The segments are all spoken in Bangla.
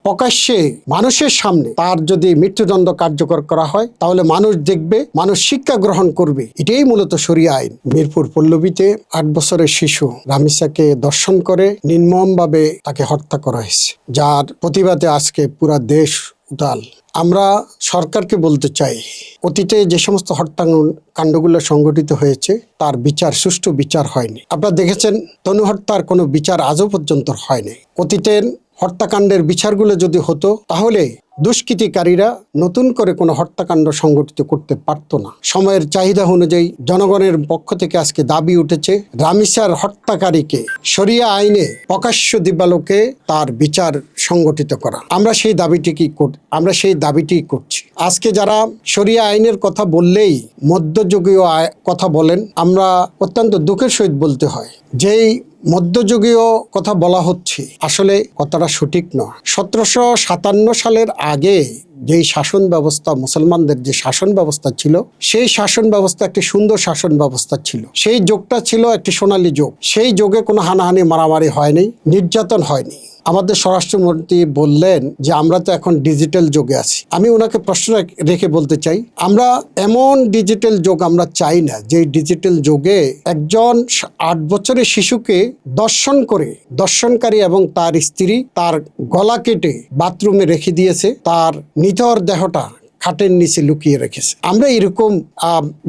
প্রকাশ্যে মানুষের সামনে তার যদি মৃত্যুদণ্ড কার্যকর করা হয় তাহলে মানুষ দেখবে, মানুষ শিক্ষা গ্রহণ করবে। এটাই মূলত শরিয়া আইন। মিরপুর পল্লবীতে 8 বছরের শিশু রামিসাকে দর্শন করে নির্মমভাবে তাকে হত্যা করা হয়েছে, যার প্রতিবাদে আজকে পুরা দেশ উতাল। আমরা সরকারকে বলতে চাই, অতীতে যে সমস্ত হত্যাকাণ্ডগুলো সংঘটিত হয়েছে তার বিচার, সুষ্ঠু বিচার হয়নি। আপনারা দেখেছেন তনু হত্যার কোনো বিচার আজও পর্যন্ত হয়নি। অতীতের হত্যাকাণ্ডের বিচারগুলো যদি হতো তাহলে দুষ্কৃতিকারীরা নতুন করে কোনো হত্যাকাণ্ড সংগঠিত করতে পারত না। সময়ের চাহিদা অনুযায়ী জনগণের পক্ষ থেকে আজকে দাবি উঠেছে রামিসার হত্যাকারীকে শরিয়া আইনে প্রকাশ্য দিবালোকে তার বিচার সংগঠিত করা। আমরা সেই দাবিটি করছি। আজকে যারা শরিয়া আইনের কথা বললেই মধ্যযুগীয় কথা বলেন, আমরা অত্যন্ত দুঃখের সহিত বলতে হয় যেই মধ্যযুগীয় কথা বলা হচ্ছে আসলে কথাটা সঠিক নয়। 1757 সালের আগে যেই শাসন ব্যবস্থা, মুসলমানদের যে শাসন ব্যবস্থা ছিল, সেই শাসন ব্যবস্থা একটি সুন্দর শাসন ব্যবস্থা ছিল। সেই যুগটা ছিল একটি সোনালী যুগ। সেই যুগে কোনো হানাহানি, মারামারি হয়নি, নির্যাতন হয়নি। আমাদের স্বরাষ্ট্রমন্ত্রী বললেন যে আমরা তো এখন ডিজিটাল যুগে আছি। আমি ওনাকে প্রশ্ন রেখে বলতে চাই, আমরা এমন ডিজিটাল যুগ আমরা চাই না যে ডিজিটাল যুগে একজন 8 বছরের শিশুকে দর্শন করে দর্শনকারী এবং তার স্ত্রী তার গলা কেটে বাথরুমে রেখে দিয়েছে, তার নিথর দেহটা খাটের নিচে লুকিয়ে রেখেছে। আমরা এরকম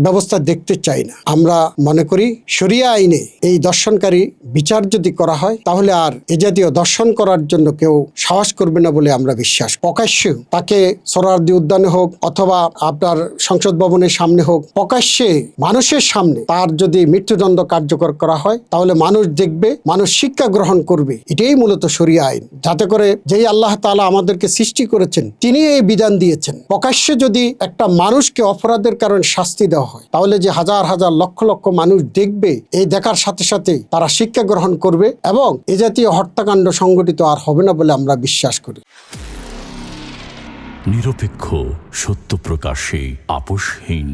ব্যবস্থা দেখতে চাই না। আমরা মনে করি শরিয়া আইনে এই দর্শনকারী বিচার যদি করা হয় তাহলে আর এ জাতীয় দর্শন করার জন্য কেউ সাহস করবে না বলে আমরা বিশ্বাস। প্রকাশ্যে তাকে সোহরাওয়ার্দী উদ্যানে হোক অথবা আপনার সংসদ ভবনের সামনে হোক, প্রকাশ্যে মানুষের সামনে তার যদি মৃত্যুদণ্ড কার্যকর করা হয় তাহলে মানুষ দেখবে, মানুষ শিক্ষা গ্রহণ করবে। এটাই মূলত শরিয়া আইন। যাতে করে যেই আল্লাহ তাআলা আমাদেরকে সৃষ্টি করেছেন তিনি এই বিধান দিয়েছেন, প্রকাশ্যে যদি একটা মানুষকে অপরাধের কারণে শাস্তি দেওয়া হয় তাহলে যে হাজার হাজার লক্ষ লক্ষ মানুষ দেখবে, এই দেখার সাথে সাথে তারা শিক্ষা গ্রহণ করবে এবং এ জাতীয় হত্যাকাণ্ড সংঘটিত আর হবে না বলে আমরা বিশ্বাস করি। নিরপেক্ষ, সত্য প্রকাশে আপোষহীন।